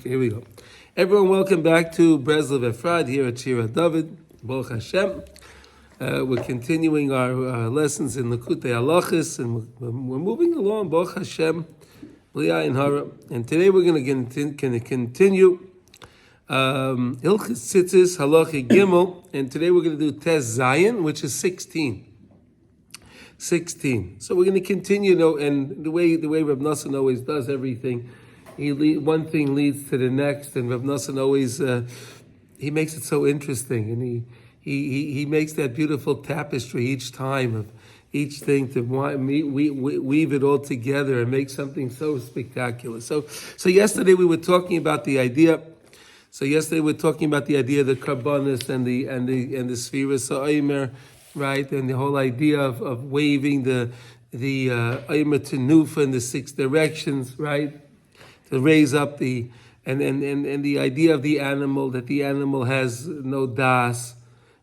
Here we go. Everyone, welcome back to Breslov Efrat here at Shira David. Baruch Hashem. We're continuing our lessons in Likutey Halochos, and we're moving along. Baruch Hashem, B'li'ayin and Hara. And today we're going to continue Halochos Tzizit Halacha Gimel, and today we're going to do Tes Zayin, which is 16. 16. So we're going to continue, and the way Reb Nosson always does everything. One thing leads to the next, and Reb Nosson always he makes it so interesting, and he makes that beautiful tapestry each time of each thing to weave it all together and make something so spectacular. So yesterday we were talking about the idea. So yesterday we were talking about the idea of the karbonos and the Sfiras Ha'omer, right, and the whole idea of waving the Omer to Nufa in the 6 directions, right. To raise up the idea of the animal, that the animal has no das,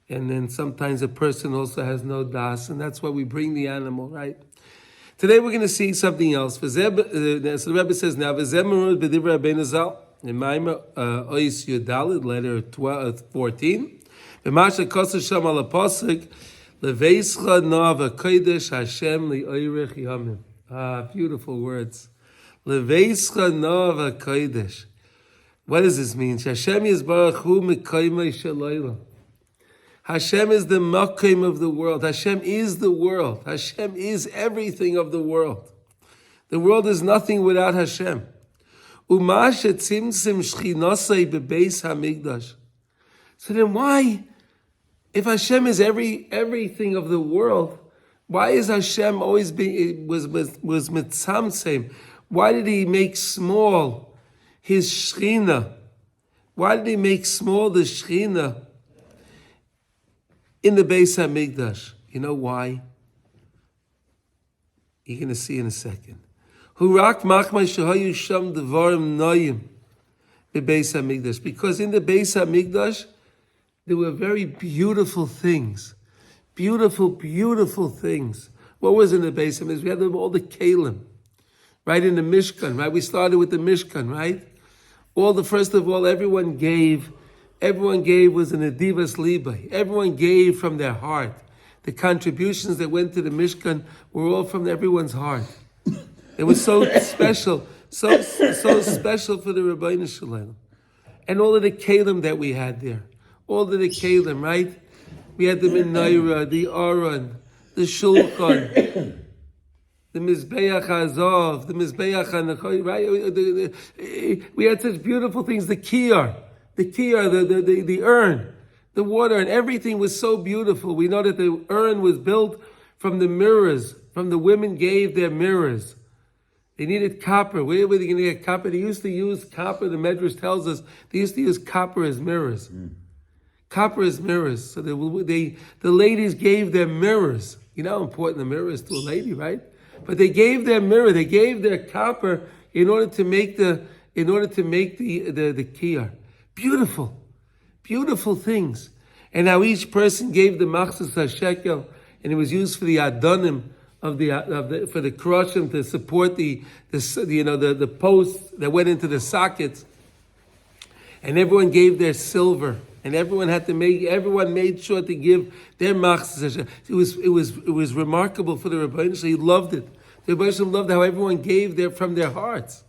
and then sometimes a person also has no das, and that's why we bring the animal, right? Today we're going to see something else. So the Rebbe says now, "V'zemar b'divrei Rabbeinu Zal in Maimer Ois Yudalid, letter 14. V'masha koser sham al pasuk leveischa na'ava kodesh Hashem li'oirech yamim." Beautiful words. Leveischa na'ava kodesh. What does this mean? Hashem yisbarach hu mekaymei shalayla. Hashem is the makim of the world. Hashem is the world. Hashem is everything of the world. The world is nothing without Hashem. Uma shetzimtzim shchinosei bebeis hamikdash. So then why, if Hashem is everything of the world, why is Hashem always was mitzamtzem? Why did he make small his Shechina? Why did he make small the Shechina in the Beis HaMikdash? You know why? You're going to see in a second. Hurak machmai shehayu sham devarim noyim beBeis HaMikdash. Because in the Beis HaMikdash, there were very beautiful things. Beautiful, beautiful things. What was in the Beis HaMikdash? We had all the kalim. Right in the Mishkan, right? We started with the Mishkan, right? First of all, everyone gave was an adivas libay. Everyone gave from their heart. The contributions that went to the Mishkan were all from everyone's heart. It was so special, so special for the Rabbeinu Shalom. And all of the kalim that we had there. All of the kalim, right? We had the Menorah, the Aron, the Shulchan, the Mizbeach Azov, the Mizbeach Hanachoy, right? We had such beautiful things. The kiyar, the urn, the water, and everything was so beautiful. We know that the urn was built from the mirrors. From the women gave their mirrors. They needed copper. Where were they going to get copper? They used to use copper. The Medrash tells us they used to use copper as mirrors. Copper as mirrors. So the ladies gave their mirrors. You know how important the mirror is to a lady, right? But they gave their mirror, they gave their copper in order to make the kiyar. Beautiful, beautiful things. And now each person gave the machzas hashekel, and it was used for the adonim for the kroshim to support the posts that went into the sockets. And everyone gave their silver. And everyone made sure to give their machzas. It was remarkable for the Rebbeinu. He loved it. The Rebbeinu loved how everyone gave from their hearts.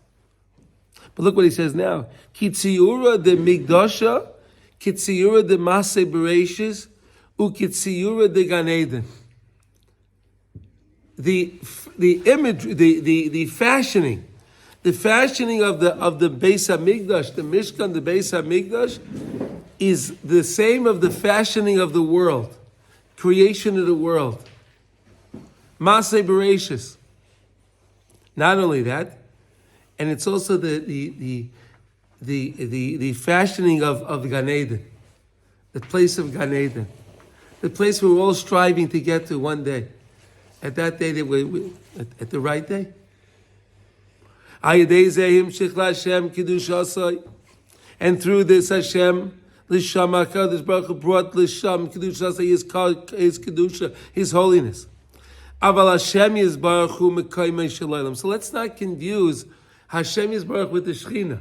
But look what he says now. Kitziura de migdasha, kitziura de maseh bereshis, ukitziura de Gan Eden. The imagery, the fashioning of the Beis HaMikdash, the Mishkan, the Beis HaMikdash, is the same of the fashioning of the world, creation of the world. Maseh bereshis. Not only that, and it's also the fashioning of Gan Eden, the place of Gan Eden, the place we're all striving to get to one day. At that day, at the right day. And through this Hashem, Lisham HaKadosh Baruch Hu brought Lisham Kedusha, His Kedusha, His holiness. Aval Hashem Yisbarach Hu Mekayimei Shalaylam. So let's not confuse Hashem Yisbarach with the Shechina.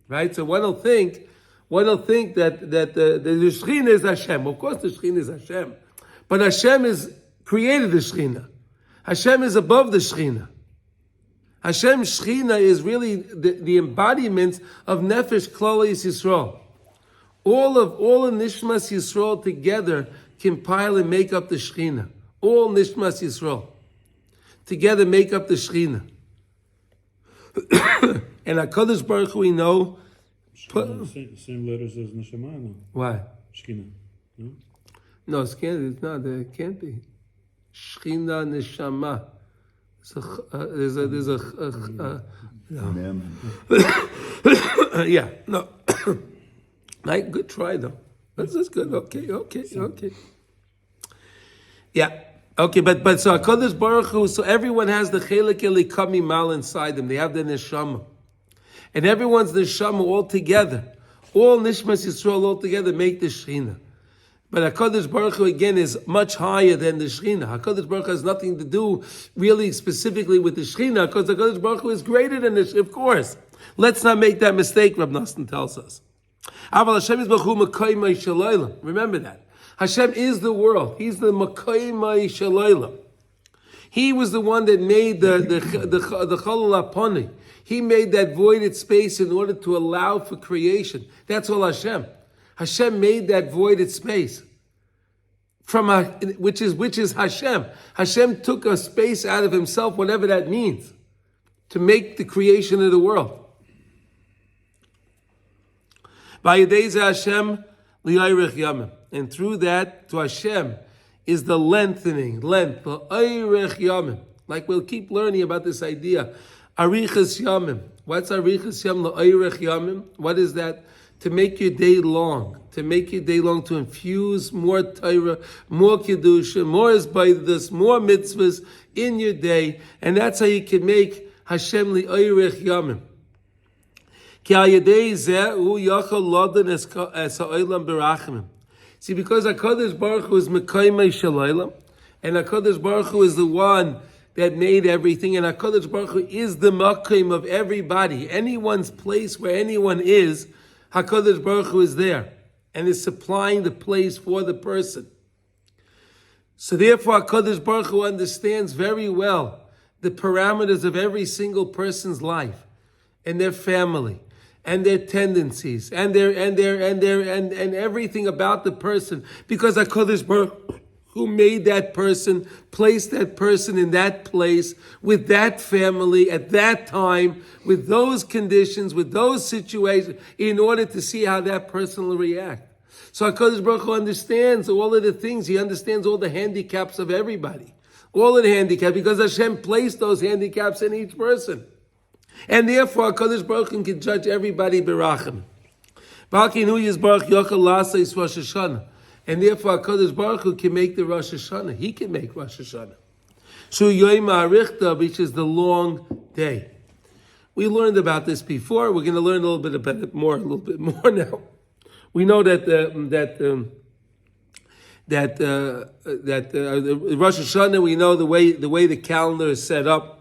right? So one will think that the Shekhinah is Hashem. Of course, the Shekhinah is Hashem, but Hashem is created the Shekhinah. Hashem is above the Shekhinah. Hashem's Shekhinah is really the embodiment of Nefesh Klal Yisrael. All the Nishmas Yisrael together compile and make up the Shekhinah. All Nishmas Yisrael together make up the Shekhinah. And HaKadosh Baruch Hu, we know... Same letters as Neshama, no? Why? Shekhinah, no? No, it's not. It can't be. Shekhinah, Neshama. There's a no. Yeah, no. Right, good try though. That's good. Okay. Yeah. Okay, but so HaKadosh Baruch Hu, so everyone has the Chelek Elikam Mal inside them. They have the Neshama. And everyone's Neshama all together. All Nishmas Yisrael all together make the Shekhinah. But HaKadosh Baruch Hu, again, is much higher than the Shekhinah. HaKadosh Baruch Hu has nothing to do really specifically with the Shekhinah, because HaKadosh Baruch Hu is greater than the Shekhinah, of course. Let's not make that mistake, Rab Nosson tells us. Remember that. Hashem is the world. He's the Makaymai Shalayla. He was the one that made the Chalal Apani. He made that voided space in order to allow for creation. That's all Hashem. Hashem made that voided space which is Hashem. Hashem took a space out of himself, whatever that means, to make the creation of the world. Hashem li'ayrech yamim, and through that to Hashem is the length, li'ayrech yamim. Like we'll keep learning about this idea, arichas yamim. What's arichas yamim? Li'ayrech yamim. What is that? To make your day long, to infuse more Torah, more Kedusha, more Esbaidus, more mitzvahs in your day, and that's how you can make Hashem li'ayrech yamim. Ki al yedei zeh hu yachol ladan es ha'olam berachimim. See, because HaKadosh Baruch Hu is Mekaymei shel olam, and HaKadosh Baruch Hu is the one that made everything, and HaKadosh Baruch Hu is the Makaym of everybody. Anyone's place where anyone is, HaKadosh Baruch Hu is there and is supplying the place for the person. So therefore HaKadosh Baruch Hu understands very well the parameters of every single person's life and their family and their tendencies and everything about the person, because HaKadosh Baruch Hu made that person, placed that person in that place, with that family, at that time, with those conditions, with those situations, in order to see how that person will react. So HaKadosh Baruch Hu understands all of the things. He understands all the handicaps of everybody. All of the handicaps, because Hashem placed those handicaps in each person. And therefore HaKadosh Baruch Hu can judge everybody berachim. And therefore HaKadosh Baruch Hu can make the Rosh Hashanah. He can make Rosh Hashanah. So Yom HaArichta, which is the long day. We learned about this before. We're going to learn a little bit more now. We know that Rosh Hashanah, we know the way the calendar is set up.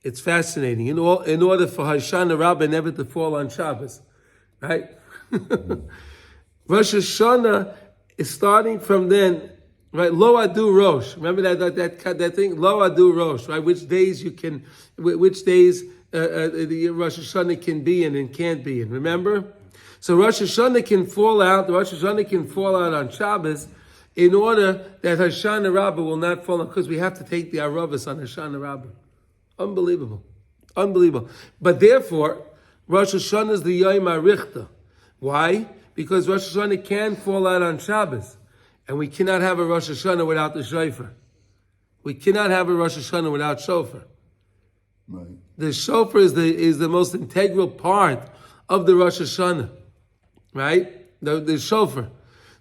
It's fascinating. In order for Hashanah Rabbah never to fall on Shabbos, right? Rosh Hashanah is starting from then, right? Lo Adu Rosh. Remember that thing? Lo Adu Rosh, right? Which days the Rosh Hashanah can be in and can't be in. Remember? So Rosh Hashanah can fall out on Shabbos in order that Hashanah Rabbah will not fall on, because we have to take the Aravas on Hashanah Rabbah. Unbelievable. But therefore, Rosh Hashanah is the Yom HaRichta. Why? Because Rosh Hashanah can fall out on Shabbos. And we cannot have a Rosh Hashanah without the shofar. We cannot have a Rosh Hashanah without shofar. Right. The shofar is the most integral part of the Rosh Hashanah. Right? The shofar.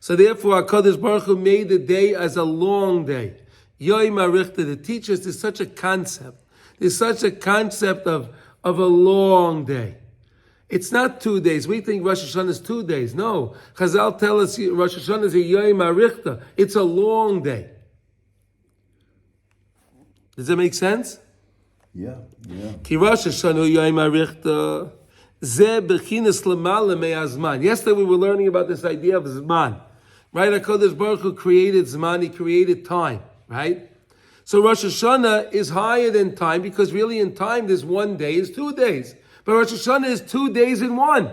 So therefore, HaKadosh Baruch Hu made the day as a long day. Yom HaRichta, to teach us there's such a concept. There's such a concept of a long day. It's not 2 days. We think Rosh Hashanah is 2 days. No. Chazal tell us Rosh Hashanah is a Yom HaRichta. It's a long day. Does that make sense? Yeah. Ki Rosh Hashanah Yom HaRichta Zeh bechinas lemala me'azman. Yesterday we were learning about this idea of zman. Right? HaKadosh Baruch Hu created zman, he created time. Right? So Rosh Hashanah is higher than time because really in time there's 1 day, is 2 days. But Rosh Hashanah is 2 days in one.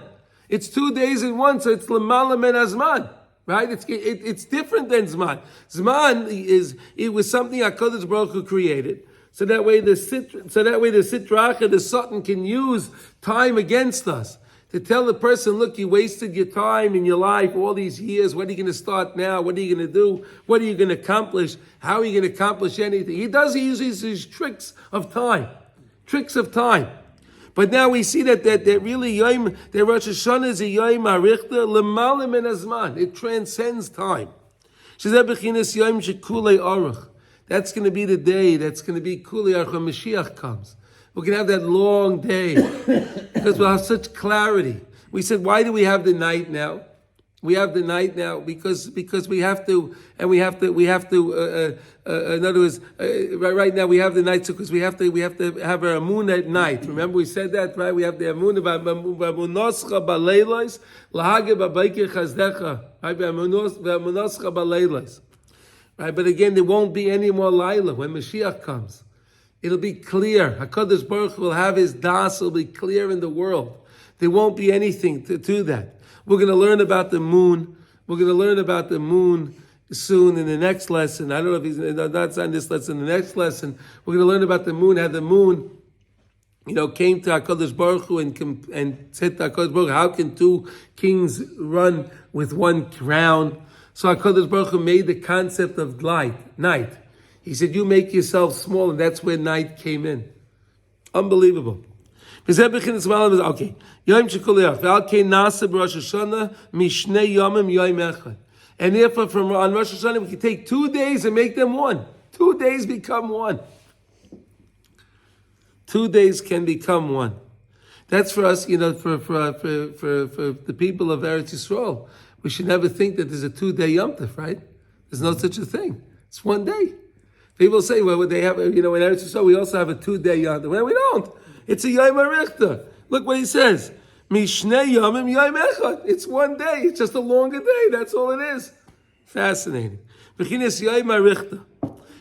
It's 2 days in one, so it's lemala me'azman. Right? It's different than zman. Zman was something HaKadosh Baruch Hu created. So that way the Sitracha, the Satan, can use time against us. To tell the person, look, you wasted your time in your life all these years. What are you going to start now? What are you going to do? What are you going to accomplish? How are you going to accomplish anything? He uses these tricks of time. Tricks of time. But now we see that really that Rosh Hashanah is a Yom HaRichter, L'malim min Hazman. It transcends time. Shezeh b'chinas Yom shekulei aruch. That's going to be the day. That's going to be Kulei Aruch when Mashiach comes. We're going to have that long day because we'll have such clarity. We said, why do we have the night now? We have the night now because we have to, and we have to. In other words, right now we have the night because we have to have our amun at night. Remember we said that, right? We have the amun about amunoscha baleilos lahage babayke chazdecha. Right, amunoscha baleilos. Right, but again, there won't be any more Laila when Mashiach comes. It'll be clear. HaKadosh Baruch Hu will have his das, it'll be clear in the world. There won't be anything to that. We're going to learn about the moon. We're going to learn about the moon soon in the next lesson. I don't know if he's not on this lesson. The next lesson, we're going to learn about the moon, how the moon, came to HaKadosh Baruch Hu and said to HaKadosh Baruch Hu, how can two kings run with one crown? So HaKadosh Baruch Hu made the concept of night. He said, you make yourself small, and that's where night came in. Unbelievable. Okay. Yom Shekulei Aruch. Nasa b'Rosh Hashanah mishnei yomim yom echad. And therefore, on Rosh Hashanah, we can take 2 days and make them one. 2 days become one. 2 days can become one. That's for us, for the people of Eretz Yisrael. We should never think that there's a 2-day Yom Tov, right? There's no such a thing. It's 1 day. People say, well, they have, in Eretz Yisrael, we also have a 2-day Yom Tov. Well, we don't. It's a Yom HaRichter. Look what he says. Mishnei Yomim Yom Echad. It's 1 day. It's just a longer day. That's all it is. Fascinating. Bechinas Yom HaRichter.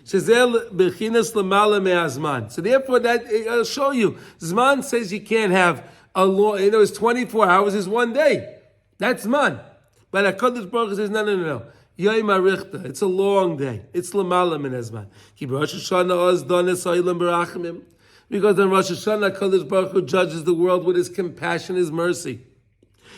Shezel bechinas lemala me'azman. So therefore, that I'll show you. Zman says you can't have a long. It's 24 hours is 1 day. That's Zman. But HaKadosh Baruch Hu says no. Yom HaRichter. It's a long day. It's lemala min hazman. Ki Rosh Hashanah oz dones ha'olam berachmim. Because on Rosh Hashanah, HaKadosh Baruch Hu judges the world with his compassion, his mercy.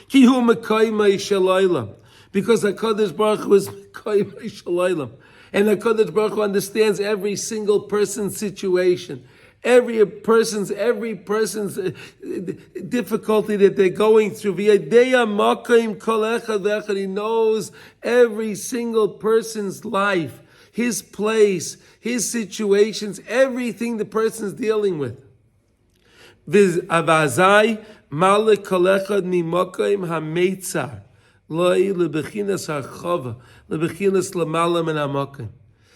Ki hu mekayimei shalaylam. Because HaKadosh Baruch Hu is mekayimei shalaylam. And HaKadosh Baruch Hu understands every single person's situation. Every person's difficulty that they're going through. He knows every single person's life, his place, his situations, everything the person's dealing with.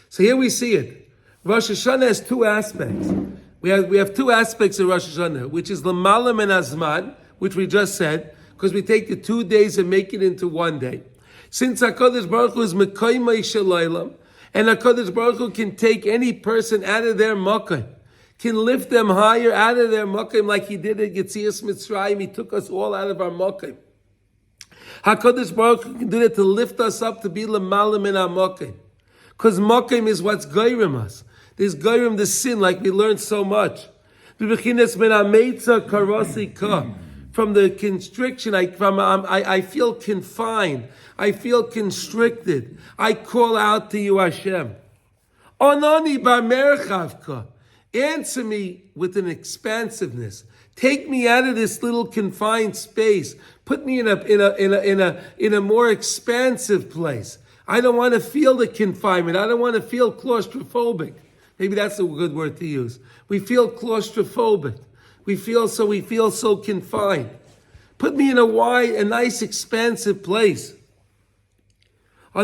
So here we see it. Rosh Hashanah has 2 aspects. We have 2 aspects of Rosh Hashanah, which is L'malam and Azman, which we just said, because we take the 2 days and make it into 1 day. Since HaKadosh Baruch Hu is Mekayimei Shalaylam, and HaKadosh Baruch Hu can take any person out of their Makkah, can lift them higher out of their Makkah, like he did at Yetzias Mitzrayim. He took us all out of our Makkah. HaKadosh Baruch Hu can do that to lift us up to be L'malam in our Makkah. Because Makkah is what's Gairim us. There's Gairim, the sin, like we learned so much. From the constriction, I feel confined. I feel constricted. I call out to you, Hashem. Answer me with an expansiveness. Take me out of this little confined space. Put me in a more expansive place. I don't want to feel the confinement. I don't want to feel claustrophobic. Maybe that's a good word to use. We feel claustrophobic. We feel so confined. Put me in a nice, expansive place. We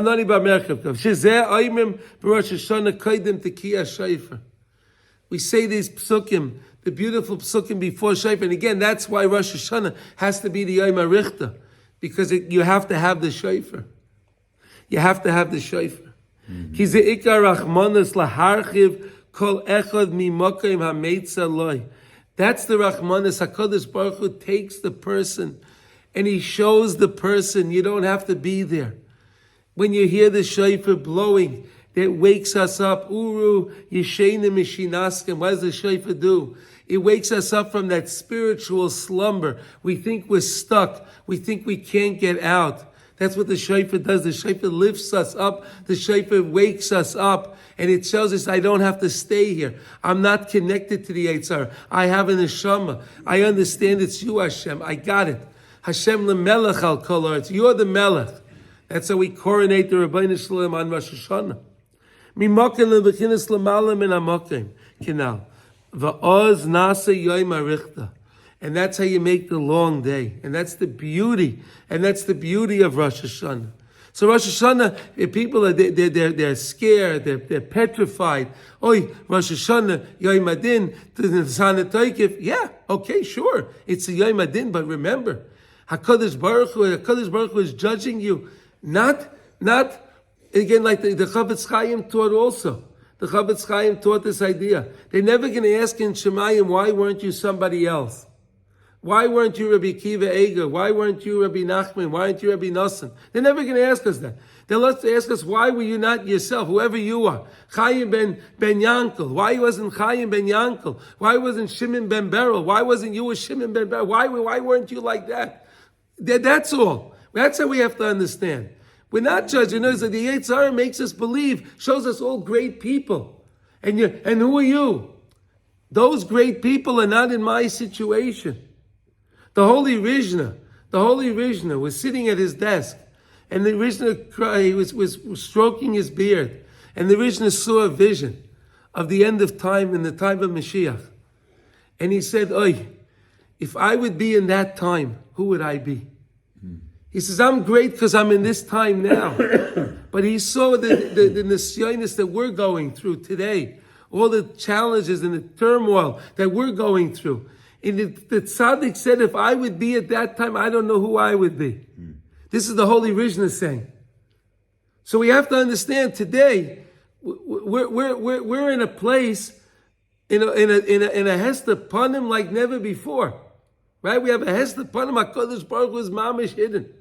say these psukim, the beautiful psukim before shofar. And again, that's why Rosh Hashanah has to be the Yom HaRichter, because you have to have the shofar. You have to have the shofar. Ki ze ikar rachmanas laharchiv kol echad mimokim hameitza loy. That's the rachmanas. HaKadosh Baruch Hu takes the person and he shows the person you don't have to be there. When you hear the shofar blowing, that wakes us up. Uru yeshena mishinaskem. What does the shofar do? It wakes us up from that spiritual slumber. We think we're stuck. We think we can't get out. That's what the shofar does. The shofar lifts us up. The shofar wakes us up. And it shows us, I don't have to stay here. I'm not connected to the Yetzer. I have an neshama. I understand it's you, Hashem. I got it. Hashem lemelech al kol haaretz. You're the meleth. That's how we coronate the Rabbeinu Shalom on Rosh Hashanah. Mimokim lebechinas lemalam min hamokim. Kinal. Va'oz nasa yom harichta. And that's how you make the long day. And that's the beauty. And that's the beauty of Rosh Hashanah. So Rosh Hashanah, if people are they're scared, they're petrified. Oy, Rosh Hashanah, Yom Adin, Tzana Toikif. Yeah, okay, sure. It's a Yom Adin, but remember, HaKadosh Baruch Hu is judging you. Not again, like the Chavetz Chaim taught also. The Chavetz Chaim taught this idea. They're never going to ask in Shemayim, why weren't you somebody else? Why weren't you Rabbi Kiva Eger? Why weren't you Rabbi Nachman? Why aren't you Rabbi Nosson? They're never going to ask us that. They'll ask us, why were you not yourself, whoever you are? Chaim ben Yankel. Why wasn't Chaim ben Yankel? Why wasn't Shimon ben Beryl? Why wasn't you a Shimon ben Beryl? Why weren't you like that? That's all. That's how we have to understand. We're not judging. The Yetzer makes us believe, shows us all great people. And who are you? Those great people are not in my situation. The Holy Rishna was sitting at his desk, and the Rishna was stroking his beard, and the Rishna saw a vision of the end of time in the time of Mashiach. And he said, Oy, if I would be in that time, who would I be? He says, I'm great because I'm in this time now. But he saw the nisyonis that we're going through today, all the challenges and the turmoil that we're going through. And the tzaddik said, if I would be at that time, I don't know who I would be. This is the Holy Rishna saying. So we have to understand today, we're in a place, in a hester panim like never before. Right? We have a hester panim. HaKadosh Baruch Hu is mamish hidden.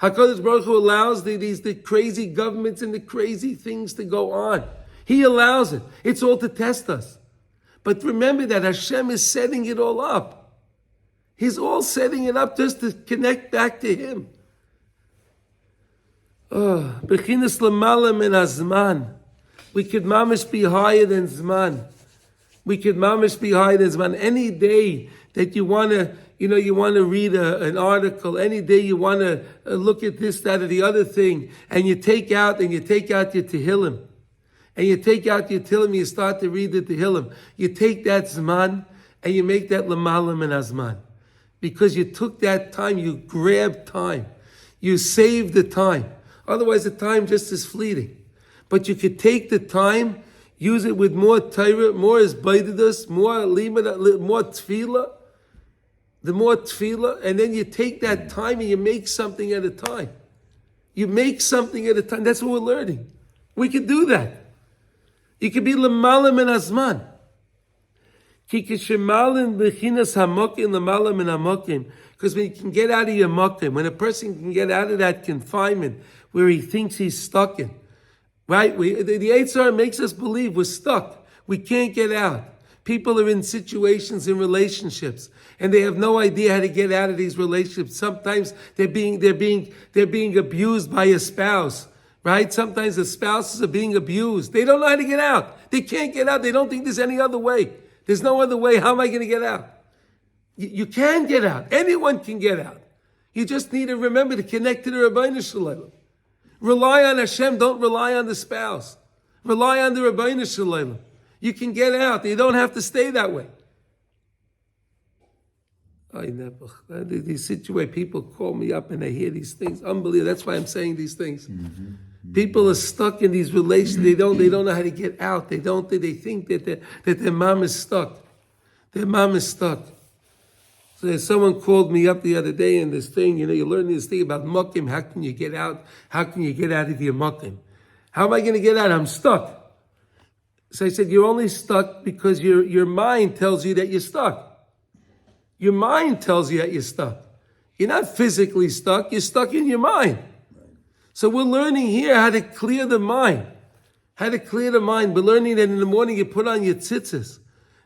HaKadosh Baruch Hu allows the crazy governments and the crazy things to go on. He allows it. It's all to test us. But remember that Hashem is setting it all up. He's all setting it up just to connect back to Him. Bechinas l'malam min hazman. We could mamish be higher than Zman. We could mamish be higher than Zman. Any day that you want to read an article, any day you want to look at this, that, or the other thing, and you take out your Tehillim. And you take out your Tehillim, you start to read the Tehillim. You take that Zman, and you make that L'malam min hazman. Because you took that time, you grabbed time. You saved the time. Otherwise, the time just is fleeting. But you could take the time, use it with more Torah, more Isbaidus, more Limud, more Tefillah. The more Tefillah, and then you take that time and you make something at a time. You make something at a time. That's what we're learning. We could do that. You could be L'malam min hazman. Because when you can get out of your mokim, when a person can get out of that confinement where he thinks he's stuck in, right? The Yetzer makes us believe we're stuck. We can't get out. People are in situations, in relationships, and they have no idea how to get out of these relationships. Sometimes they're being abused by a spouse, right? Sometimes the spouses are being abused. They don't know how to get out. They can't get out. They don't think there's any other way. There's no other way. How am I going to get out? You can get out. Anyone can get out. You just need to remember to connect to the Rabbeinu Shalom. Rely on Hashem. Don't rely on the spouse. Rely on the Rabbeinu Shalom. You can get out. You don't have to stay that way. These situations, people call me up and they hear these things. Unbelievable. That's why I'm saying these things. People are stuck in these relations. They don't know how to get out. They think that their mom is stuck. Their mom is stuck. So someone called me up the other day in this thing, you learn this thing about mukim. How can you get out? How can you get out of your mukim? How am I going to get out? I'm stuck. So I said, you're only stuck because your mind tells you that you're stuck. Your mind tells you that you're stuck. You're not physically stuck. You're stuck in your mind. So we're learning here how to clear the mind. How to clear the mind. We're learning that in the morning you put on your tzitzis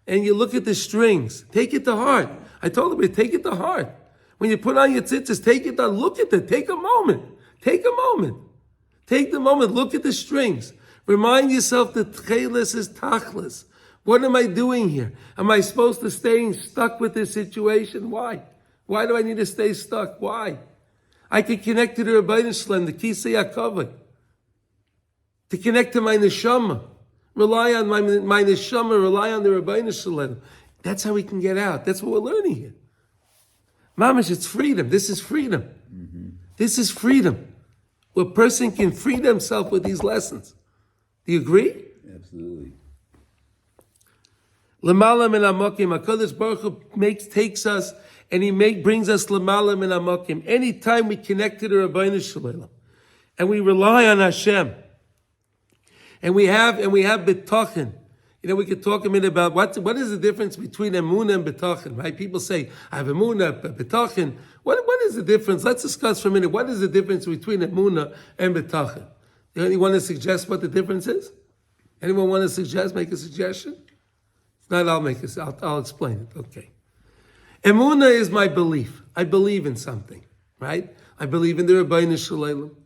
and you look at the strings. Take it to heart. I told him, take it to heart. When you put on your tzitzis, take it to, look at it. Take a moment. Take a moment. Take the moment. Look at the strings. Remind yourself that tchelis is tachlis. What am I doing here? Am I supposed to stay stuck with this situation? Why? Why do I need to stay stuck? Why? I could connect to the Rebbeinu Shalom, the Kisei HaKavod. To connect to my neshama. Rely on my neshama, rely on the Rebbeinu Shalom. That's how we can get out. That's what we're learning here. Mamash, it's freedom. This is freedom. Mm-hmm. This is freedom. Where a person can free themselves with these lessons. Do you agree? Absolutely. Lamala min hamokim. HaKadosh Baruch Hu takes us and He brings us lamala min hamokim. Anytime we connect to the Rebbeinu Shalom and we rely on Hashem and we have bitachon. We could talk a minute about what is the difference between emunah and bitachon, right? People say, I have emunah, bitachon. What is the difference? Let's discuss for a minute. What is the difference between emunah and bitachon? Anyone want to suggest what the difference is? Anyone want to suggest, make a suggestion? If not, I'll explain it. Okay. Emunah is my belief. I believe in something, right? I believe in the Rebbeinu Shalom.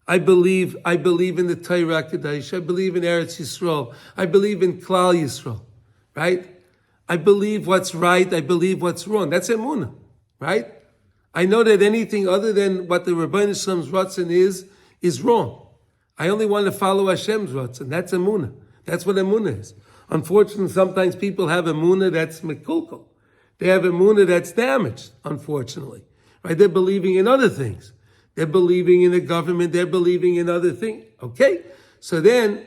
I believe in the Torah Kadosh. I believe in Eretz Yisrael. I believe in Klal Yisrael, right? I believe what's right. I believe what's wrong. That's emunah, right? I know that anything other than what the Rebbeinu Shalom's ratzon is wrong. I only want to follow Hashem's ratzon. That's emunah. That's what emunah is. Unfortunately, sometimes people have emunah that's mekulkel. They have emunah that's damaged, unfortunately, right? They're believing in other things. They're believing in the government. They're believing in other things. Okay? So then,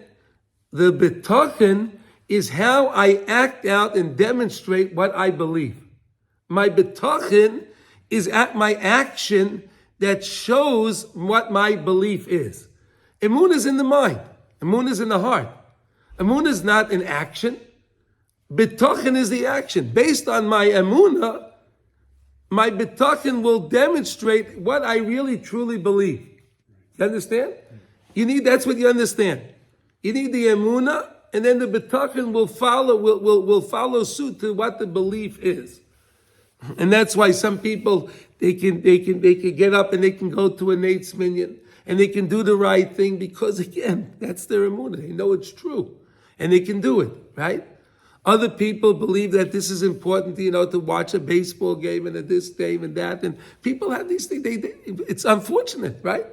the bitachon is how I act out and demonstrate what I believe. My bitachon is at my action that shows what my belief is. Emunah is in the mind. Emunah is in the heart. Emunah is not an action. Bitachon is the action. Based on my emunah, my bitachon will demonstrate what I really truly believe. You understand? That's what you understand. You need the emunah, and then the bitachon will follow suit to what the belief is. And that's why some people they can get up and they can go to a Nate's minyan and they can do the right thing because again, that's their emunah. They know it's true. And they can do it, right? Other people believe that this is important, to watch a baseball game and a this game and that. And people have these things. It's unfortunate, right?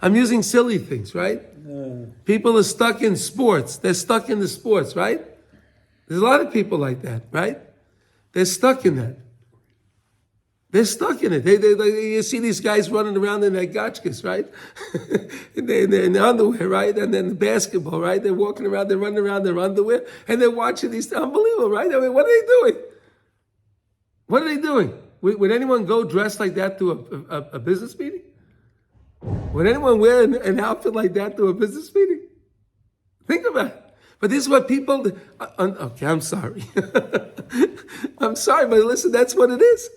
I'm using silly things, right? People are stuck in sports. They're stuck in the sports, right? There's a lot of people like that, right? They're stuck in that. They're stuck in it. You see these guys running around in their gotchkas, right? they're in their underwear, right? And then the basketball, right? They're walking around, they're running around in their underwear, and they're watching these. Unbelievable, right? I mean, what are they doing? What are they doing? Would anyone go dressed like that to a business meeting? Would anyone wear an outfit like that to a business meeting? Think about it. But this is what people... Okay, I'm sorry. I'm sorry, but listen, that's what it is.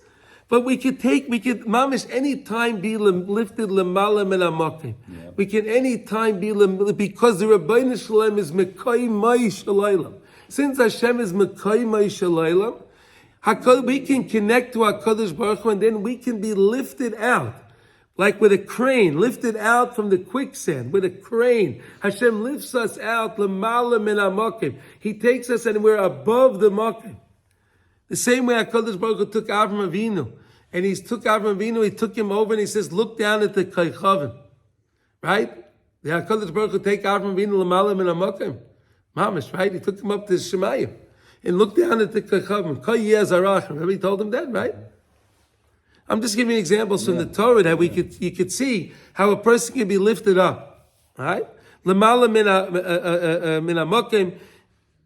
But we could mamish, any time be lifted lemala min hamokim. We can any time be because the Rebbeinu Shalom is mekayimai shalaylam. Since Hashem is mekayimai shalaylam, we can connect to HaKadosh Baruch Hu and then we can be lifted out. Like with a crane, lifted out from the quicksand, with a crane. Hashem lifts us out, lemala min hamokim. He takes us and we're above the mokim. The same way HaKadosh Baruch Hu took Avram Avinu. And he took him over and he says, look down at the Kaychavim. Right? The HaKadosh Baruch Hu take Avram Avinu l'mala min hamokim. Mamish, right? He took him up to Shemayim. And look down at the Kaychavim. Kayeh Zarach. Remember he told him that, right? I'm just giving examples from the Torah that you could see how a person can be lifted up. Right? L'mala min hamokim.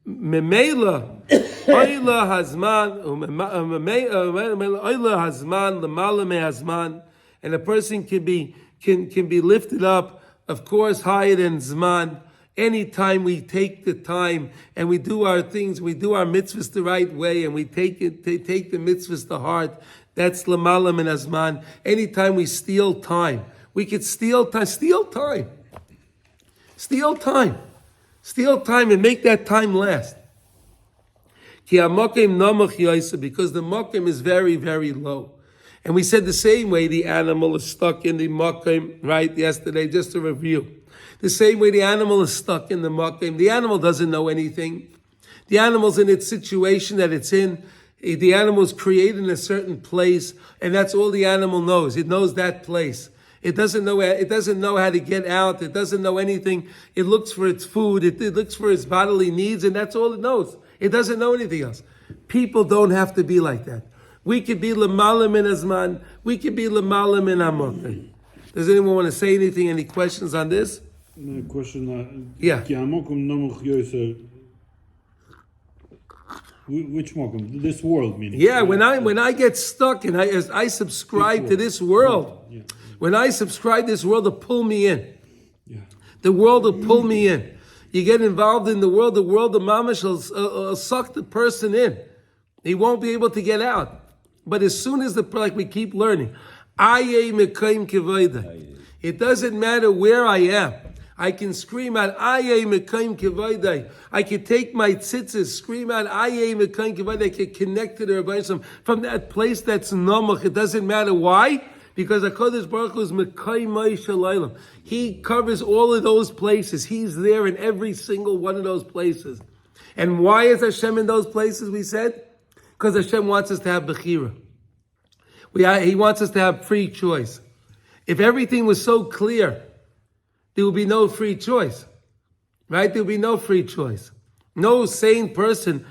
Memela. Oila hazman, oila hazman, lemala hazman, and a person can be lifted up, of course, higher than zman. Anytime we take the time and we do our things, we do our mitzvahs the right way, and we take the mitzvahs to heart. That's lemala min hazman. Anytime we steal time, we could steal time, and make that time last. Because the makom is very, very low. And we said the same way the animal is stuck in the makom, right, yesterday, just to review. The same way the animal is stuck in the makom. The animal doesn't know anything. The animal's in its situation that it's in. The animal is created in a certain place, and that's all the animal knows. It knows that place. It doesn't know how to get out. It doesn't know anything. It looks for its food. It looks for its bodily needs, and that's all it knows. It doesn't know anything else. People don't have to be like that. We could be l'mala min hazman. We could be l'mala min hamokim. Does anyone want to say anything? Any questions on this? No question. Yeah. Ki hamokum nomoch yoser. Which mokum? This world, meaning. Yeah. When I get stuck and I subscribe to this world, when I subscribe this world to pull me in, the world will pull me in. You get involved in the world, the mamash will suck the person in. He won't be able to get out. But as soon as like we keep learning, it doesn't matter where I am. I can scream out, I can take my tzitzis, scream out, I can connect to the Rebbe from that place that's namach. It doesn't matter why. Because HaKadosh Baruch Hu is Mekayim Shalaylam. He covers all of those places. He's there in every single one of those places. And why is Hashem in those places, we said? Because Hashem wants us to have Bechira. He wants us to have free choice. If everything was so clear, there would be no free choice. Right? There would be no free choice. No sane person,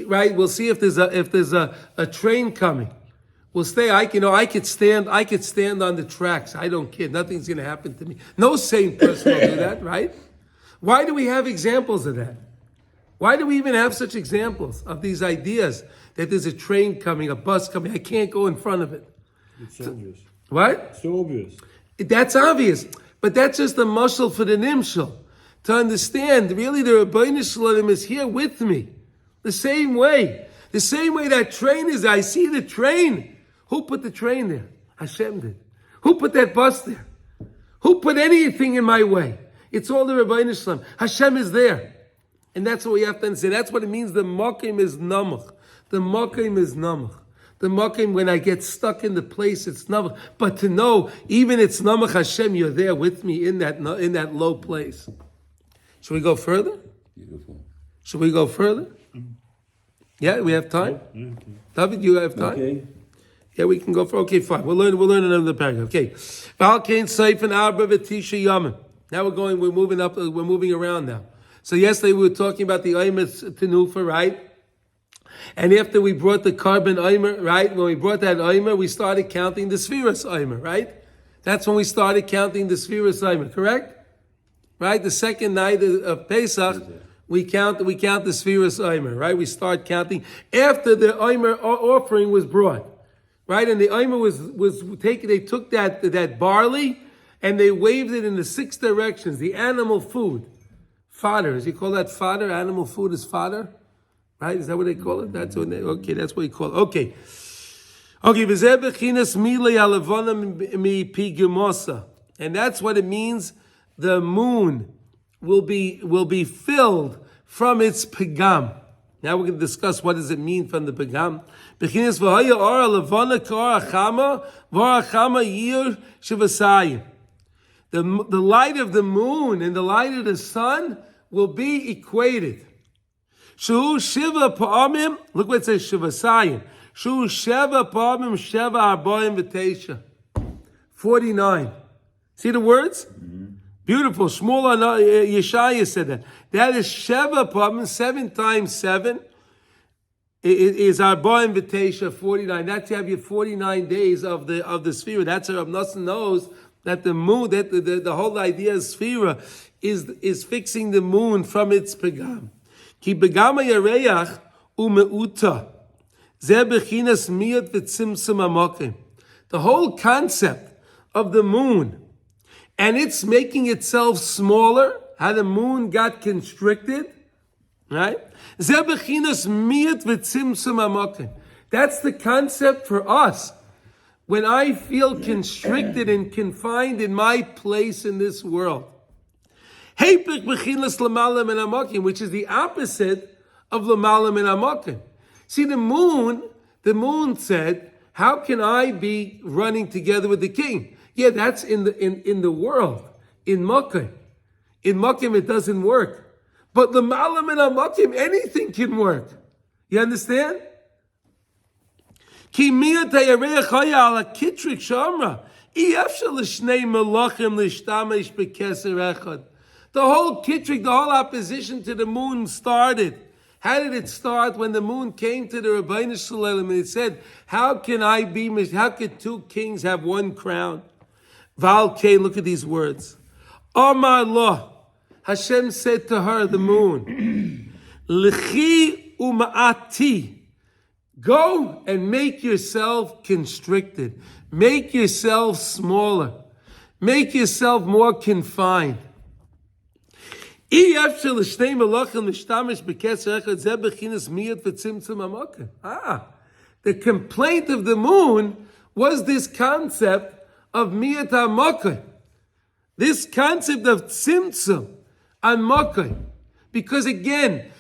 right? We'll see if there's a train coming. We'll stay. I could stand on the tracks. I don't care. Nothing's going to happen to me. No sane person will do that, right? Why do we have examples of that? Why do we even have such examples of these ideas that there's a train coming, a bus coming? I can't go in front of it. It's obvious. What? It's so obvious. That's obvious. But that's just a muscle for the nimshal. To understand, really, the Rebbeinu Shalom is here with me. The same way that train is, I see the train. Who put the train there? Hashem did. Who put that bus there? Who put anything in my way? It's all the Rebbeinu Shalom. Hashem is there. And that's what we have to understand. That's what it means. The makom is namach. The makom is namach. The makom, when I get stuck in the place, it's namach. But to know, even it's namach Hashem, you're there with me in that low place. Should we go further? Beautiful. Should we go further? Yeah, we have time. Yeah. David, you have time? Okay. Yeah, we can go for. Okay, fine. We'll learn another paragraph. Okay. Now we're moving up. We're moving around now. So yesterday we were talking about the Oimer Tenufa, right? And after we brought the carbon Oimer, right? When we brought that Oimer, we started counting the Sfiras Oimer, right? That's when we started counting the Sfiras Oimer, correct? Right? The second night of Pesach, we count the Sfiras Oimer, right? We start counting after the Oimer offering was brought, right? And the Oimer was taken. They took that barley and they waved it in the 6 directions. The animal food, fodder. Is you call that fodder? Animal food is fodder, right? Is that what they call it? That's what that's what you call it. Okay. And that's what it means. The moon will be filled from its pagam. Now we're going to discuss what does it mean from the pagam. The light of the moon and the light of the sun will be equated. Shu shiva pa'amim. Look what it says. Shivasayim. Shu sheva pa'amim sheva arbaim v'teisha. 49. See the words? Mm-hmm. Beautiful. Shmuel Yeshaya said that. That is Sheva Pa'amim, 7 times 7. It is Arbaim V'Teisha, 49. That's you have your 49 days of the Sphira. That's how Rav Nosson knows that the moon, that the whole idea of Sphira is fixing the moon from its Pagam. Ki Pagama Yareach umeuta. Zeh bechinas miyat v'tzimtzum hamokim. The whole concept of the moon and it's making itself smaller, how the moon got constricted, right? Zeh bechinas miyat v'tzimtzum hamokim. That's the concept for us. When I feel constricted and confined in my place in this world. Hepech bechinas l'mala min hamokim, which is the opposite of l'mala min hamokim. See, the moon said, how can I be running together with the king? Yeah, that's in the world, in Makkah. In Makkah it doesn't work. But l'mala min hamokim, anything can work. You understand? Ki miyat hayareach haya ala kitrik shamra. Iyafshal l'shnei melachim l'shtamish bekeser echad. The whole kitrik, the whole opposition to the moon started. How did it start? When the moon came to the Rabbeinu Shalom and it said, how could two kings have one crown? Val Kei, look at these words. Amar lo, Hashem said to her, the moon, L'chi uma'ati, go and make yourself constricted. Make yourself smaller. Make yourself more confined. The complaint of the moon was this concept of miyat hamakah. This concept of tzimtzum on makah. Because again,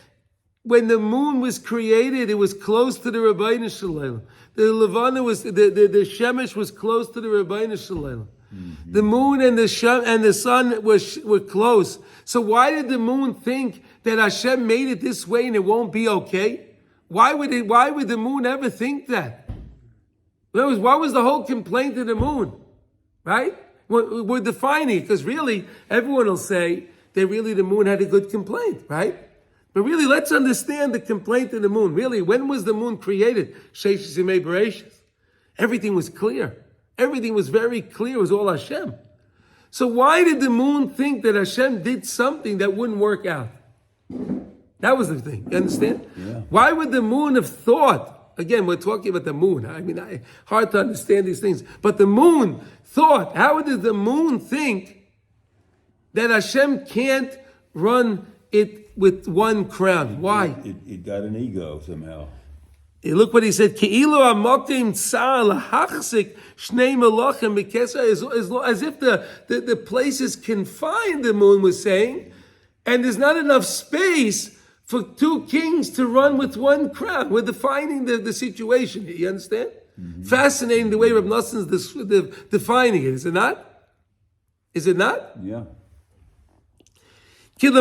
when the moon was created, it was close to the Rabbeinu Shalom. The Levana was the Shemesh was close to the Rabbeinu Shalom. Mm-hmm. The moon and the sun were close. So why did the moon think that Hashem made it this way and it won't be okay? Why would the moon ever think that? What was the whole complaint of the moon? Right? We're defining it because really everyone will say that really the moon had a good complaint, right? But really, let's understand the complaint of the moon. Really, when was the moon created? Sheishis Yemei Bereishis. Everything was clear. Everything was very clear. It was all Hashem. So why did the moon think that Hashem did something that wouldn't work out? That was the thing. You understand? Yeah. Why would the moon have thought? Again, we're talking about the moon. I mean, hard to understand these things. But the moon thought. How did the moon think that Hashem can't run it with one crown? Why? It got an ego somehow. Look what he said. As if the place is confined, the moon was saying, and there's not enough space for two kings to run with one crown. We're defining the situation. You understand? Mm-hmm. Fascinating the way Reb Nosson is defining it. Is it not? Is it not? Yeah. Because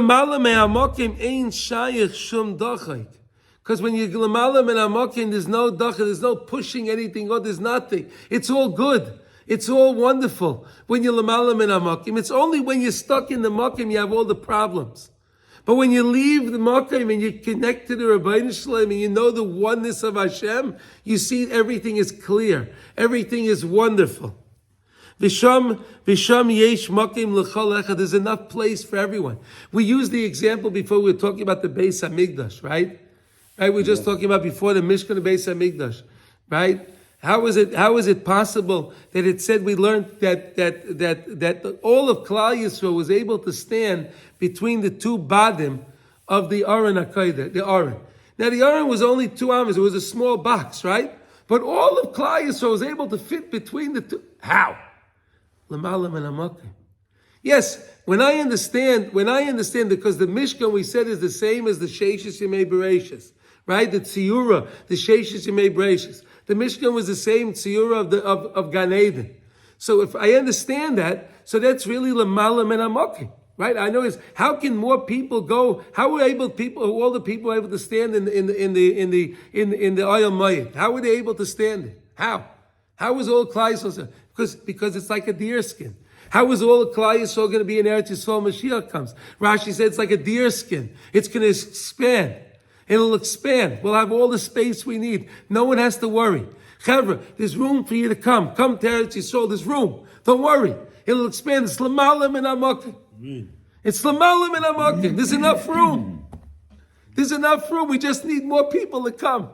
when you're l'malam and amakim, there's no dacha, there's no pushing anything, or there's nothing. It's all good. It's all wonderful. When you're l'malam and amakim, it's only when you're stuck in the makim you have all the problems. But when you leave the makim and you connect to the Rabbeinu Shalom and you know the oneness of Hashem, you see everything is clear. Everything is wonderful. Visham yesh makim l'chol echad. There's enough place for everyone. We used the example before we were talking about the Beis Hamikdash, right? Right, we're just talking about before the Mishkan Beis Hamikdash, right? How is it possible that it said we learned that all of Klal Yisrael was able to stand between the two badim of the Aron HaKodesh, the Aron. Now the Aron was only 2 amos; it was a small box, right? But all of Klal Yisrael was able to fit between the two. How? L'malam and Hamakim. Yes, when I understand, because the Mishkan we said is the same as the Sheishis Yemei Bereishis. Right? The Tziyura, the Sheishis Yemei Bereishis. The Mishkan was the same Tziyura of Gan Eden. So if I understand that, so that's really l'malam and hamakim. Right? I know is how can more people go? How were all the people able to stand in the Oyel Mayit? How were they able to stand it? How? How was all Klal Yisrael? Because it's like a deer skin. How was all Klal Yisrael going to be in Eretz Yisrael when Mashiach comes? Rashi said it's like a deer skin. It's going to expand. It'll expand. We'll have all the space we need. No one has to worry. Chevra, there's room for you to come. Come to Eretz Yisrael. There's room. Don't worry. It'll expand. It's l'malam and hamakim. It's l'malam and hamakim. There's enough room. There's enough room. We just need more people to come.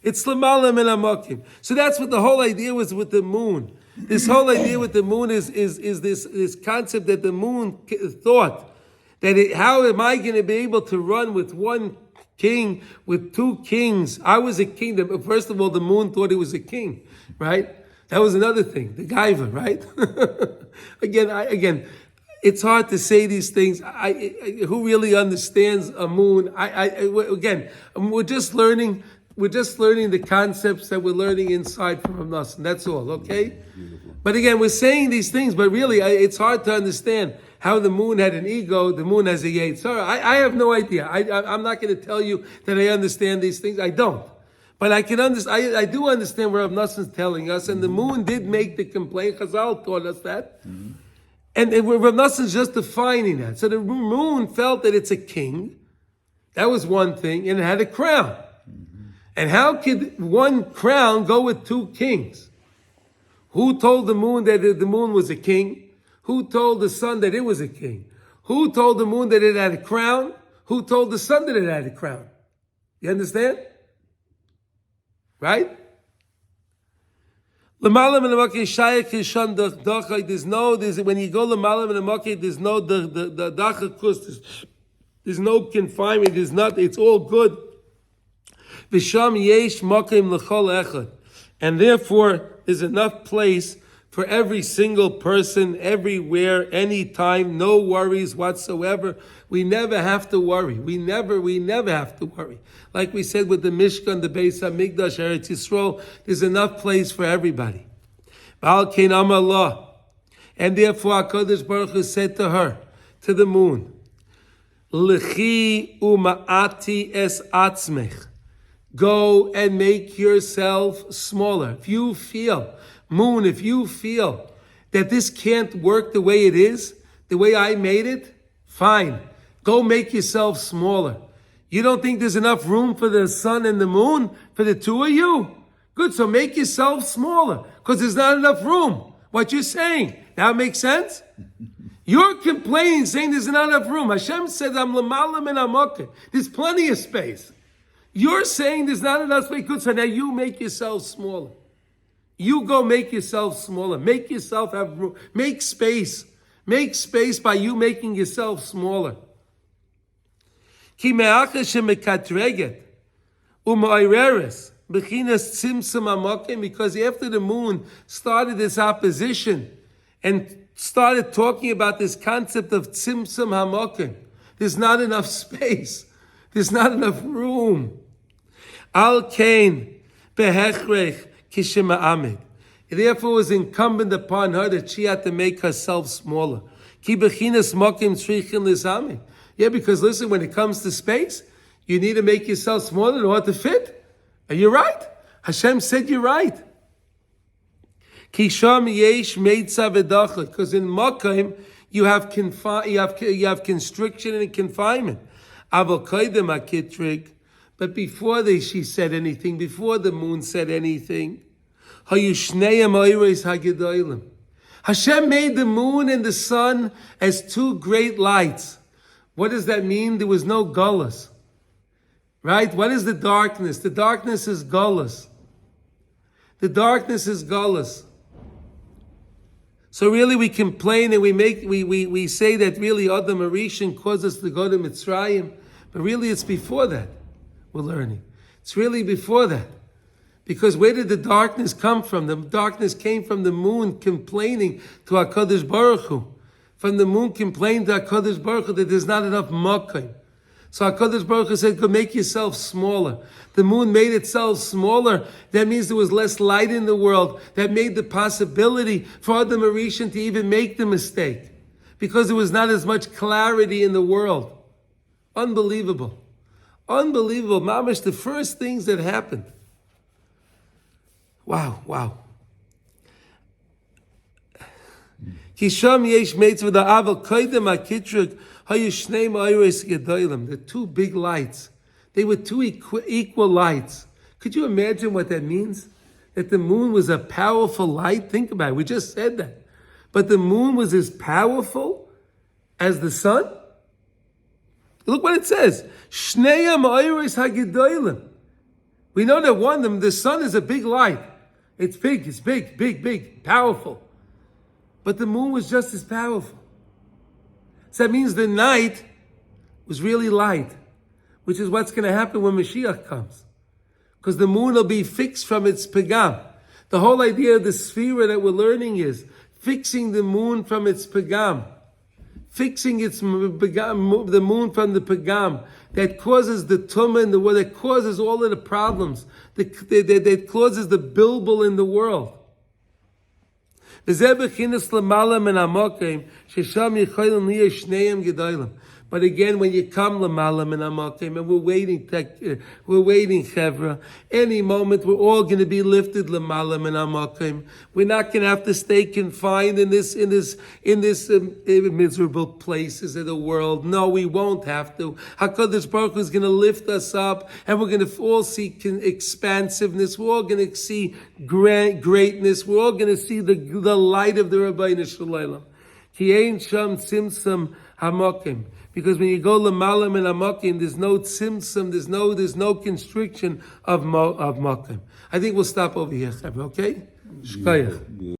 It's l'mala min hamakim. So that's what the whole idea was with the moon. This whole idea with the moon is this concept that the moon thought that how am I going to be able to run with one king, with two kings? I was a king. First of all, the moon thought it was a king, right? That was another thing, the gaiva, right? Again, it's hard to say these things. Who really understands a moon? We're just learning. We're just learning the concepts that we're learning inside from us, and that's all, okay? Beautiful. But again, we're saying these things, but really, it's hard to understand how the moon had an ego, the moon has a Yetzirah. I have no idea. I'm not going to tell you that I understand these things. I don't. But I can understand. I do understand what Rav Nosson is telling us, and the moon did make the complaint. Chazal taught us that. Mm-hmm. And Rav Nosson is just defining that. So the moon felt that it's a king. That was one thing, and it had a crown. And how could one crown go with two kings? Who told the moon that the moon was a king? Who told the sun that it was a king? Who told the moon that it had a crown? Who told the sun that it had a crown? You understand? Right? When you go l'malam in the there's no the dachakus, there's no confinement, there's not, it's all good. And therefore, there's enough place for every single person, everywhere, anytime, no worries whatsoever. We never have to worry. We never have to worry. Like we said with the Mishkan, the Beis HaMikdash, Eretz Yisrael, there's enough place for everybody. And therefore, HaKadosh Baruch Hu said to her, to the moon, L'chi uma'ati es atzmech. Go and make yourself smaller. If you feel, moon, if you feel that this can't work the way it is, the way I made it, fine. Go make yourself smaller. You don't think there's enough room for the sun and the moon, for the two of you? Good, so make yourself smaller, because there's not enough room. What you're saying, that makes sense? You're complaining, saying there's not enough room. Hashem said, I'm l'malam and amakeh. There's plenty of space. You're saying there's not enough space. Good, so now you make yourself smaller. You go make yourself smaller. Make yourself have room. Make space. Make space by you making yourself smaller. Ki me'acha shemekatreget u'ma'oreres b'chinas tzimtzum hamakim, because after the moon started this opposition and started talking about this concept of tzimtzum hamakim, there's not enough space. There's not enough room. Al kain behechrech kishema'amid. Therefore, it was incumbent upon her that she had to make herself smaller. Ki bechinas makim tzrichin lisamid. Yeah, because listen, when it comes to space, you need to make yourself smaller in order to fit. Are you right? Hashem said you're right. Ki sham yesh meitza v'dacha. Because in makim you have constriction and confinement. But before she said anything, before the moon said anything, Hashem made the moon and the sun as two great lights. What does that mean? There was no gullus. Right? What is the darkness? The darkness is gullus. The darkness is gullus. So really we complain and we say that really Adam Arishan caused us to go to Mitzrayim, but really it's before that we're learning. It's really before that. Because where did the darkness come from? The darkness came from the moon complaining to HaKadosh Baruch Hu. From the moon complaining to HaKadosh Baruch Hu that there's not enough makkah. So HaKadosh Baruch Hu said, go make yourself smaller. The moon made itself smaller. That means there was less light in the world. That made the possibility for Adam Arishan to even make the mistake. Because there was not as much clarity in the world. Unbelievable. Unbelievable. Mamash, the first things that happened. Wow. The two big lights. They were two equal lights. Could you imagine what that means? That the moon was a powerful light? Think about it. We just said that. But the moon was as powerful as the sun? Look what it says. Shneim oiros hagedolim. We know that one of them, the sun is a big light. It's big, powerful. But the moon was just as powerful. So that means the night was really light, which is what's going to happen when Mashiach comes. Because the moon will be fixed from its pagam. The whole idea of the sphere that we're learning is fixing the moon from its pagam. Fixing its pagam, the moon from the pagam that causes the tumah in the world, that causes all of the problems, that causes the bilbul in the world. But again, when you come l'malam and amakim, and we're waiting, chevra, any moment we're all going to be lifted l'malam and amakim. We're not going to have to stay confined in this miserable places of the world. No, we won't have to. Hakadosh Baruch Hu is going to lift us up, and we're going to all see expansiveness. We're all going to see greatness. We're all going to see the light of the Rabbeinu Shalom. Ki ein sham tzimtzum hamakim. Because when you go l'malam and hamakim, there's no tzimtzum, there's no constriction of makim. I think we'll stop over here, okay? Shkoyach.